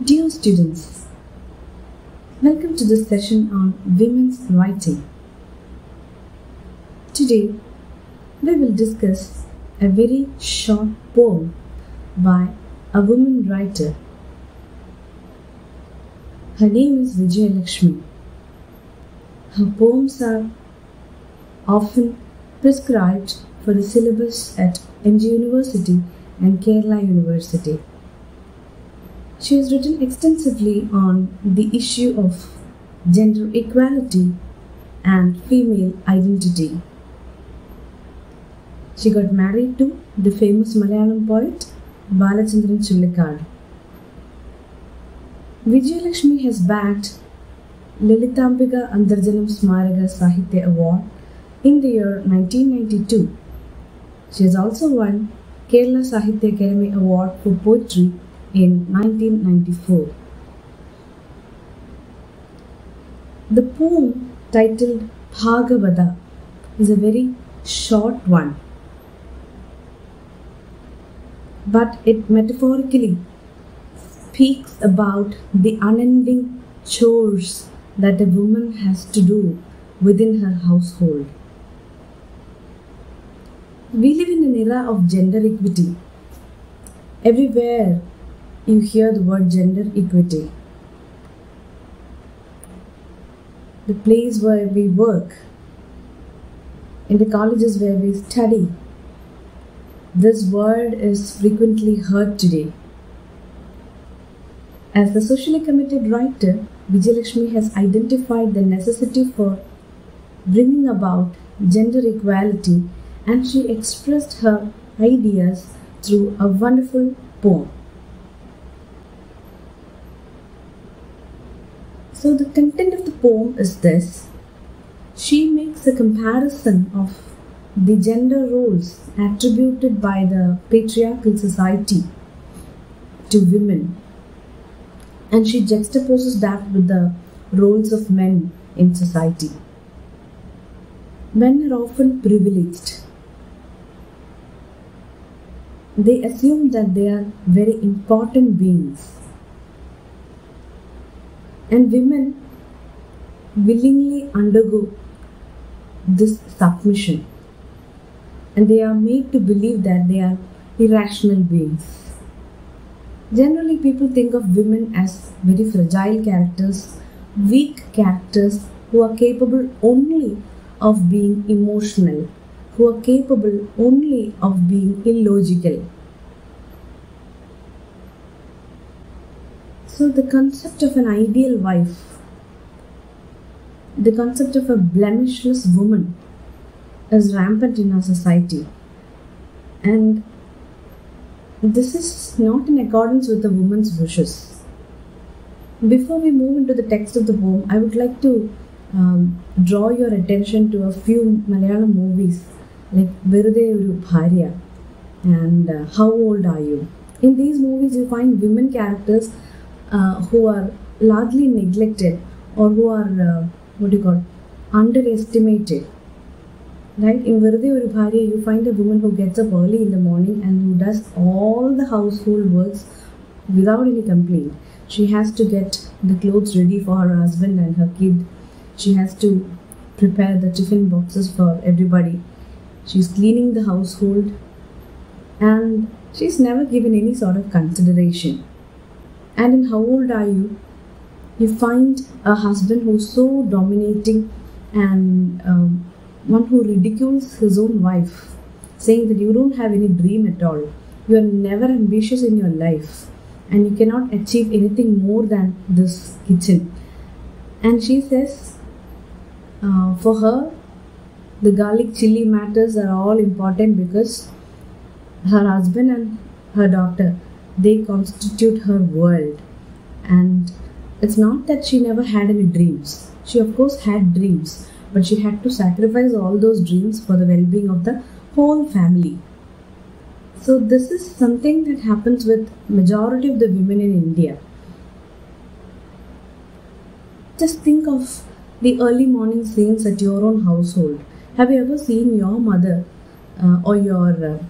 Dear students, welcome to this session on women's writing. Today, we will discuss a very short poem by a woman writer. Her name is Vijayalakshmi. Her poems are often prescribed for the syllabus at MG University and Kerala University. She has written extensively on the issue of gender equality and female identity. She got married to the famous Malayalam poet Balachandran Chullikad. Vijayalakshmi has bagged Lalitambika Antarjanam Smaraka Sahitya Award in the year 1992. She has also won Kerala Sahitya Academy Award for Poetry in 1994. The poem titled Bhagavata is a very short one, but it metaphorically speaks about the unending chores that a woman has to do within her household. We live in an era of gender equity. Everywhere you hear the word gender equity. The place where we work, in the colleges where we study, this word is frequently heard today. As the socially committed writer, Vijayalakshmi has identified the necessity for bringing about gender equality, and she expressed her ideas through a wonderful poem. So the content of the poem is this. She makes a comparison of the gender roles attributed by the patriarchal society to women, and she juxtaposes that with the roles of men in society. Men are often privileged. They assume that they are very important beings. And women willingly undergo this submission, and they are made to believe that they are irrational beings. Generally, people think of women as very fragile characters, weak characters who are capable only of being emotional, who are capable only of being illogical. So the concept of an ideal wife, the concept of a blemishless woman is rampant in our society, and this is not in accordance with the woman's wishes. Before we move into the text of the poem, I would like to draw your attention to a few Malayalam movies like Verude Oru Bharya and How Old Are You? In these movies you find women characters who are largely neglected, or who are underestimated. Right? In Verude Oru Bharya, you find a woman who gets up early in the morning and who does all the household works without any complaint. She has to get the clothes ready for her husband and her kid. She has to prepare the tiffin boxes for everybody. She's cleaning the household, and she's never given any sort of consideration. And in How Old Are You? You find a husband who's so dominating and one who ridicules his own wife, saying that you don't have any dream at all. You are never ambitious in your life, and you cannot achieve anything more than this kitchen. And she says, for her, the garlic chili matters are all important because her husband and her daughter, they constitute her world. And it's not that she never had any dreams. She of course had dreams, but she had to sacrifice all those dreams for the well-being of the whole family. So this is something that happens with majority of the women in India. Just think of the early morning scenes at your own household. Have you ever seen your mother or your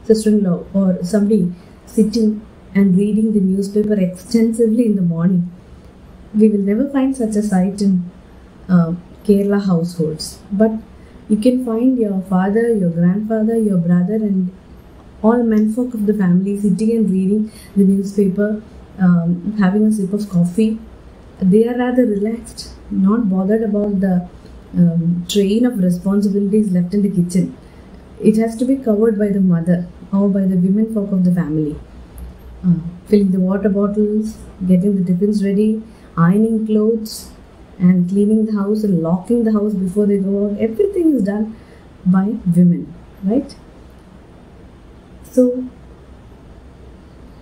sister-in-law or somebody sitting and reading the newspaper extensively in the morning. We will never find such a sight in Kerala households, but you can find your father, your grandfather, your brother, and all menfolk of the family sitting and reading the newspaper, having a sip of coffee. They are rather relaxed, not bothered about the train of responsibilities left in the kitchen. It has to be covered by the mother or by the women folk of the family. Filling the water bottles, getting the tiffins ready, ironing clothes, and cleaning the house and locking the house before they go out. Everything is done by women, right? So,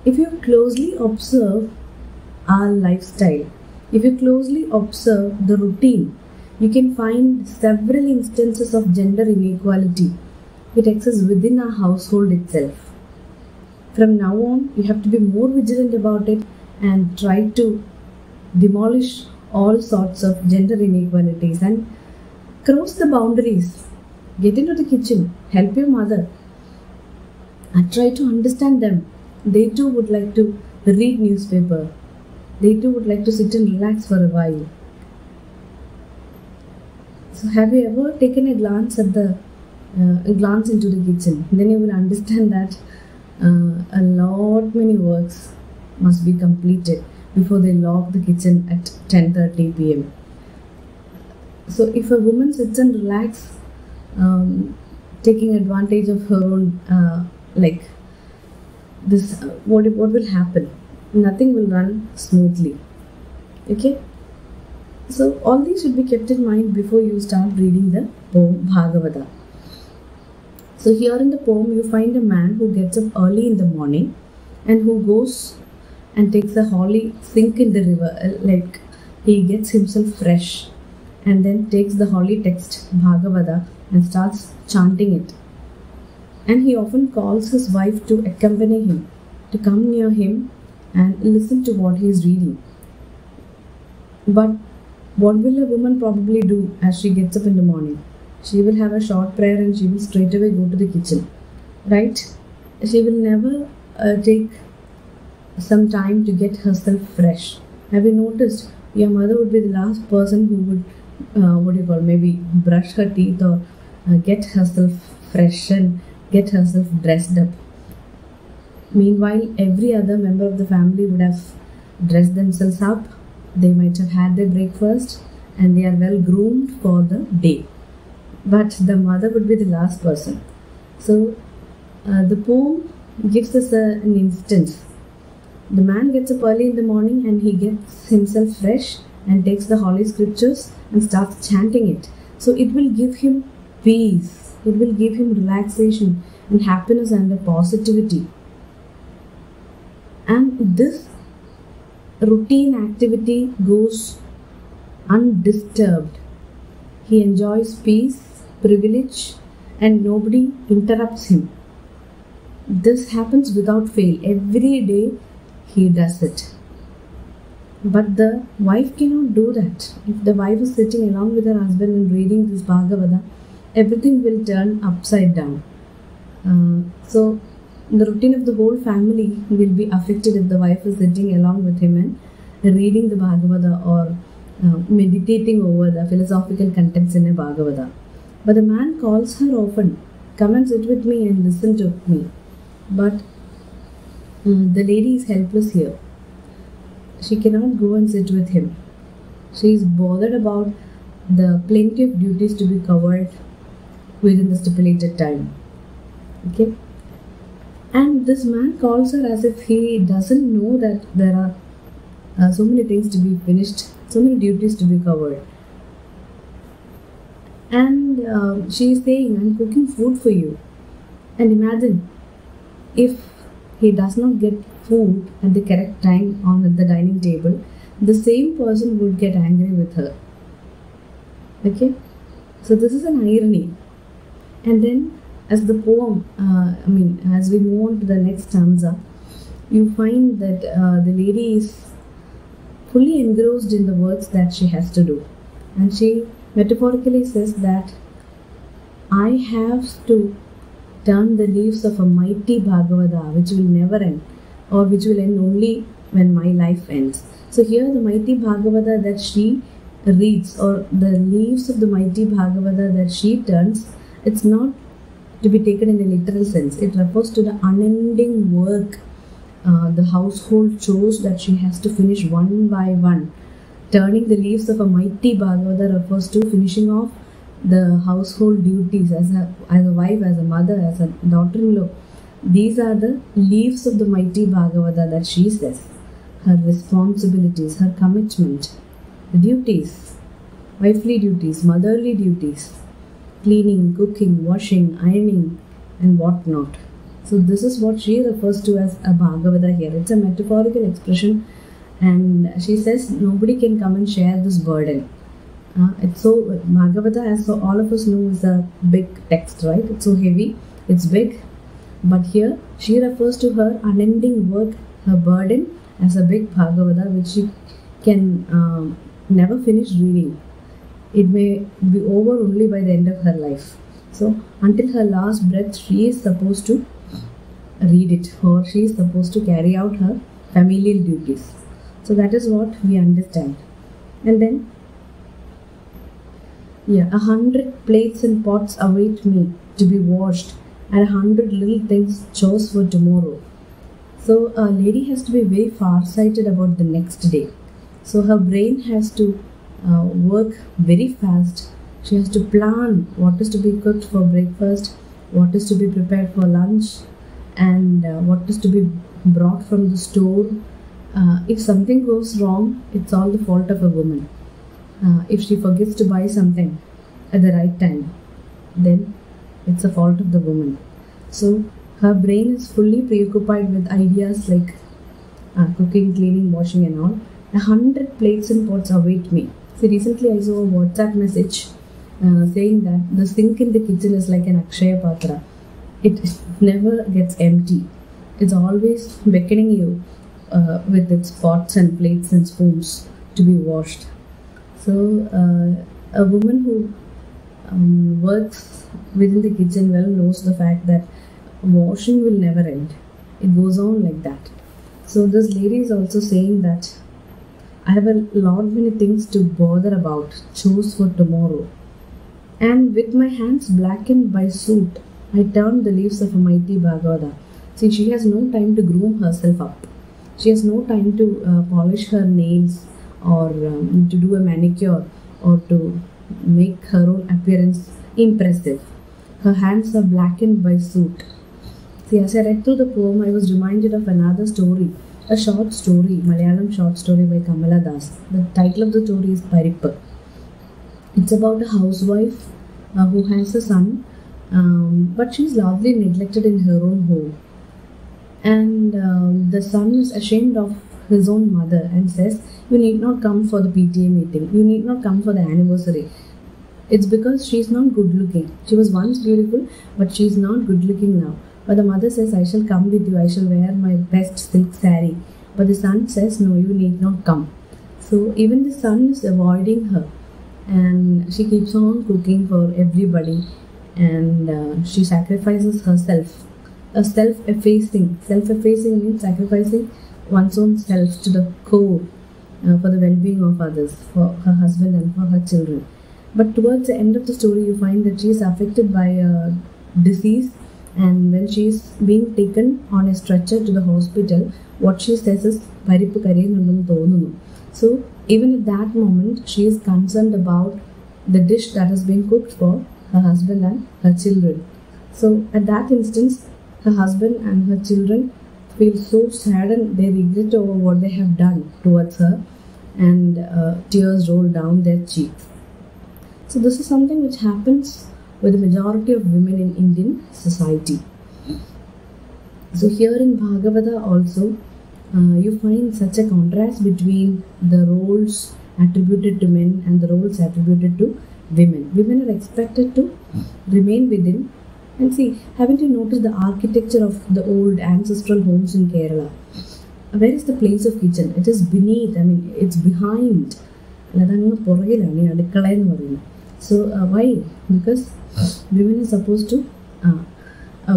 if you closely observe our lifestyle, if you closely observe the routine, you can find several instances of gender inequality. It exists within our household itself. From now on, you have to be more vigilant about it and try to demolish all sorts of gender inequalities and cross the boundaries. Get into the kitchen, help your mother, and try to understand them. They too would like to read newspaper. They too would like to sit and relax for a while. So, have you ever taken a glance at a glance into the kitchen? Then you will understand that a lot many works must be completed before they lock the kitchen at 10:30 p.m. So, if a woman sits and relax, taking advantage of her own like this, what will happen? Nothing will run smoothly. Okay. So all these should be kept in mind before you start reading the poem Bhagavata. So here in the poem you find a man who gets up early in the morning and who goes and takes a holy sink in the river, like he gets himself fresh and then takes the holy text Bhagavata and starts chanting it. And he often calls his wife to accompany him, to come near him and listen to what he is reading. But what will a woman probably do as she gets up in the morning? She will have a short prayer and she will straight away go to the kitchen, right? She will never take some time to get herself fresh. Have you noticed? Your mother would be the last person who would, maybe brush her teeth or get herself fresh and get herself dressed up. Meanwhile, every other member of the family would have dressed themselves up. They might have had their breakfast and they are well groomed for the day. But the mother would be the last person. So, the poem gives us an instance. The man gets up early in the morning and he gets himself fresh and takes the holy scriptures and starts chanting it. So, it will give him peace. It will give him relaxation and happiness and a positivity. And this routine activity goes undisturbed. He enjoys peace, privilege, and nobody interrupts him. This happens without fail. Every day he does it. But the wife cannot do that. If the wife is sitting along with her husband and reading this Bhagavata, everything will turn upside down. So the routine of the whole family will be affected if the wife is sitting along with him and reading the Bhagavata or meditating over the philosophical contents in a Bhagavata. But the man calls her often, come and sit with me and listen to me. But the lady is helpless here. She cannot go and sit with him. She is bothered about the plenty of duties to be covered within the stipulated time. Okay? And this man calls her as if he doesn't know that there are so many things to be finished, so many duties to be covered. And she is saying, I'm cooking food for you. And imagine if he does not get food at the correct time on the dining table, the same person would get angry with her. Okay? So this is an irony. And then as the poem, as we move on to the next stanza, you find that the lady is fully engrossed in the works that she has to do. And she metaphorically says that I have to turn the leaves of a mighty Bhagavata which will never end. or which will end only when my life ends. So here the mighty Bhagavata that she reads, or the leaves of the mighty Bhagavata that she turns, it's not to be taken in a literal sense. It refers to the unending work, the household chores that she has to finish one by one. Turning the leaves of a mighty Bhagavata refers to finishing off the household duties as a wife, as a mother, as a daughter-in-law. These are the leaves of the mighty Bhagavata that she says. Her responsibilities, her commitment, the duties, wifely duties, motherly duties, cleaning, cooking, washing, ironing, and whatnot. So this is what she refers to as a Bhagavata here. It's a metaphorical expression, and she says nobody can come and share this burden. It's so Bhagavata, as so all of us know, is a big text, right? It's so heavy, it's big. But here she refers to her unending work, her burden, as a big Bhagavata which she can never finish reading. It may be over only by the end of her life. So until her last breath, she is supposed to read it, or she is supposed to carry out her familial duties. So that is what we understand. And then 100 plates and pots await me to be washed, and 100 little things chose for tomorrow. So a lady has to be very far-sighted about the next day. So her brain has to work very fast. She has to plan what is to be cooked for breakfast, what is to be prepared for lunch, and what is to be brought from the store. If something goes wrong, it's all the fault of a woman. If she forgets to buy something at the right time, then it's a fault of the woman. So her brain is fully preoccupied with ideas like cooking, cleaning, washing and all. 100 plates and pots await me. See, recently I saw a WhatsApp message saying that the sink in the kitchen is like an Akshaya Patra. It never gets empty. It's always beckoning you with its pots and plates and spoons to be washed. So a woman who works within the kitchen well knows the fact that washing will never end. It goes on like that. So this lady is also saying that I have a lot many things to bother about, chores for tomorrow. And with my hands blackened by soot, I turned the leaves of a mighty Bhagavata. See, she has no time to groom herself up. She has no time to polish her nails, or to do a manicure, or to make her own appearance impressive. Her hands are blackened by soot. See, as I read through the poem, I was reminded of another story, a short story, Malayalam short story by Kamala Das. The title of the story is Parippu. It's about a housewife who has a son, but she's largely neglected in her own home. And the son is ashamed of his own mother and says, "You need not come for the PTA meeting. You need not come for the anniversary. It's because she's not good looking. She was once beautiful, but she's not good looking now." But the mother says, "I shall come with you. I shall wear my best silk saree." But the son says, "No, you need not come." So even the son is avoiding her, and she keeps on cooking for everybody, and she sacrifices herself. A self-effacing. Self-effacing means sacrificing one's own self to the core for the well-being of others, for her husband and for her children. But towards the end of the story, you find that she is affected by a disease, and when she is being taken on a stretcher to the hospital, what she says is, "Parippu kariyunnunnu thonunnu." So even at that moment, she is concerned about the dish that is being cooked for her husband and her children. So at that instance, her husband and her children feel so saddened, they regret over what they have done towards her, and tears roll down their cheeks. So this is something which happens with the majority of women in Indian society. So here in Bhagavata also, you find such a contrast between the roles attributed to men and the roles attributed to women. Women are expected to remain within. And see, haven't you noticed the architecture of the old ancestral homes in Kerala? Where is the place of kitchen? It is beneath, it's behind. So why? Because women are supposed to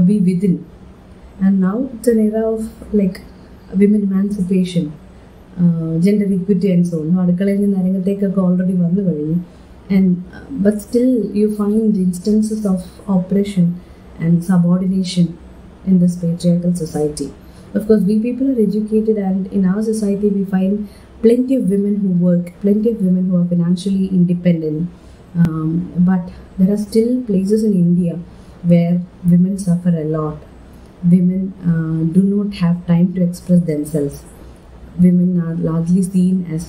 be within. And now it's an era of women emancipation, gender equity and so on. അടുക്കളയിൽ നിന്ന് അരങ്ങത്തേക്കൊക്കെ already വന്നു കഴിഞ്ഞു. And but still you find instances of oppression and subordination in this patriarchal society. Of course, we people are educated, and in our society we find plenty of women who work, plenty of women who are financially independent. But there are still places in India where women suffer a lot. Women do not have time to express themselves. Women are largely seen as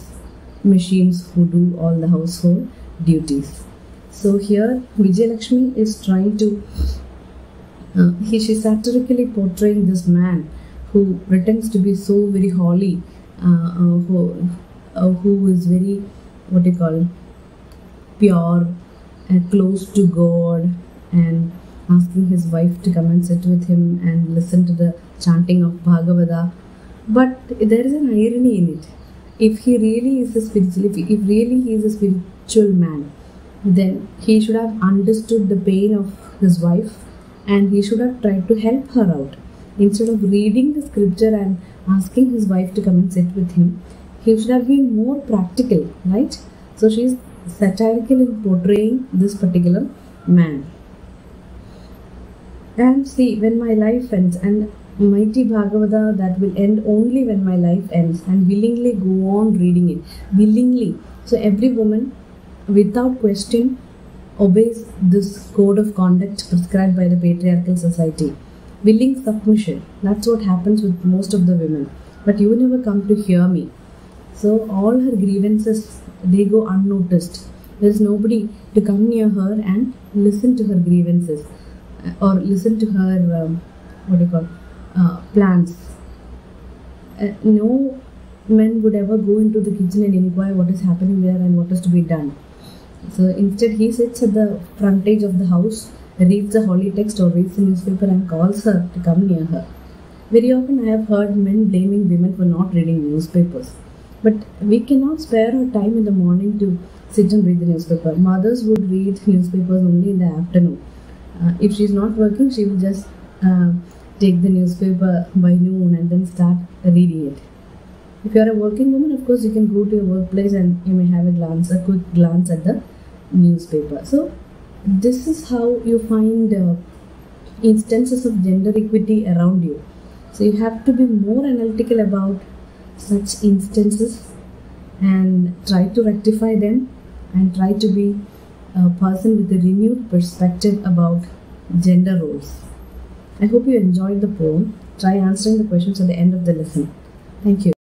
machines who do all the household duties. So here Vijayalakshmi is trying to she's satirically portraying this man who pretends to be so very holy, who is very, what do you call, pure and close to God, and asking his wife to come and sit with him and listen to the chanting of Bhagavata. But there is an irony in it. If he really is a spiritual, if really he is a spiritual man, then he should have understood the pain of his wife, and he should have tried to help her out. Instead of reading the scripture and asking his wife to come and sit with him, he should have been more practical, right? So she is satirical in portraying this particular man. And see, when my life ends, and mighty Bhagavata that will end only when my life ends, and willingly go on reading it, willingly. So every woman, without question, obeys this code of conduct prescribed by the patriarchal society. Willing submission, that's what happens with most of the women. But you never come to hear me. So all her grievances, they go unnoticed. There is nobody to come near her and listen to her grievances, or listen to her plans. No men would ever go into the kitchen and inquire what is happening there and what is to be done. So instead he sits at the frontage of the house, reads the holy text or reads the newspaper, and calls her to come near her. Very often I have heard men blaming women for not reading newspapers. But we cannot spare our time in the morning to sit and read the newspaper. Mothers would read newspapers only in the afternoon. If she is not working, she will just take the newspaper by noon and then start reading it. If you are a working woman, of course you can go to your workplace and you may have a quick glance at the newspaper. So this is how you find instances of gender equity around you. So you have to be more analytical about such instances and try to rectify them, and try to be a person with a renewed perspective about gender roles. I hope you enjoyed the poem. Try answering the questions at the end of the lesson. Thank you.